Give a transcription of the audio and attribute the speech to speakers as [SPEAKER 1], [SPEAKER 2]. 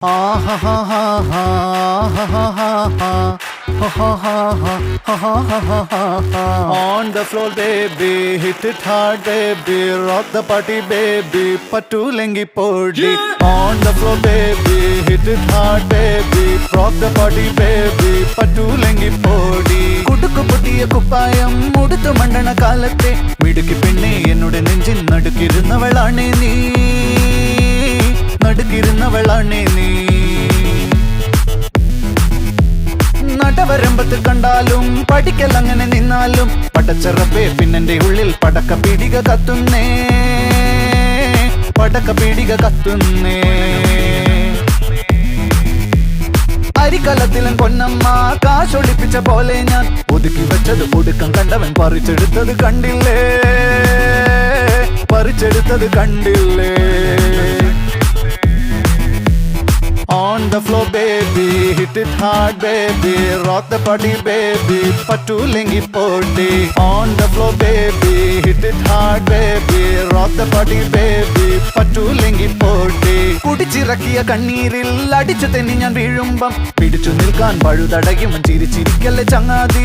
[SPEAKER 1] On the floor, baby, hit it hard, baby, rock the party, baby, patulengi podi. On the floor, baby, hit it hard, baby, rock the party, baby, patulengi podi. കുടുക്കു പൊട്ടിയ കുപ്പായം മുടുത്തു മണ്ടണ കാലത്തെ മിടുക്കി പെണ്ണെ എന്നോട് നെഞ്ചിൽ നടുക്കിരുന്നവളാണേ നീ, നടുക്കിരുന്നവളാണേ നീ. നടവരമ്പത്ത് കണ്ടാലും പഠിക്കൽ അങ്ങനെ നിന്നാലും പടച്ചറപ്പേ പിന്നെന്റെ ഉള്ളിൽ പടക്ക പീടിക കത്തുന്നേ, പടക്ക പീടിക കത്തുന്നേ. അരിക്കലത്തിലും പൊന്നമ്മ കാശൊളിപ്പിച്ച പോലെ ഞാൻ ഒതുക്കി വെച്ചത് ഒടുക്കം കണ്ടവൻ പറിച്ചെടുത്തത് കണ്ടില്ലേ, പറിച്ചെടുത്തത് കണ്ടില്ലേ. On the floor, baby, hit it hard, baby, rock the party, baby, patulengi podi. On the floor, baby, hit it hard, baby, rock the party, baby, patulengi podi. കുടിച്ചിറക്കിയ കണ്ണീരിൽ അടിച്ചു തെന്നി ഞാൻ വീഴുമ്പം പിടിച്ചു നിൽക്കാൻ പഴുതടയും ചിരിച്ചിരിക്കല്ലേ ചങ്ങാതി.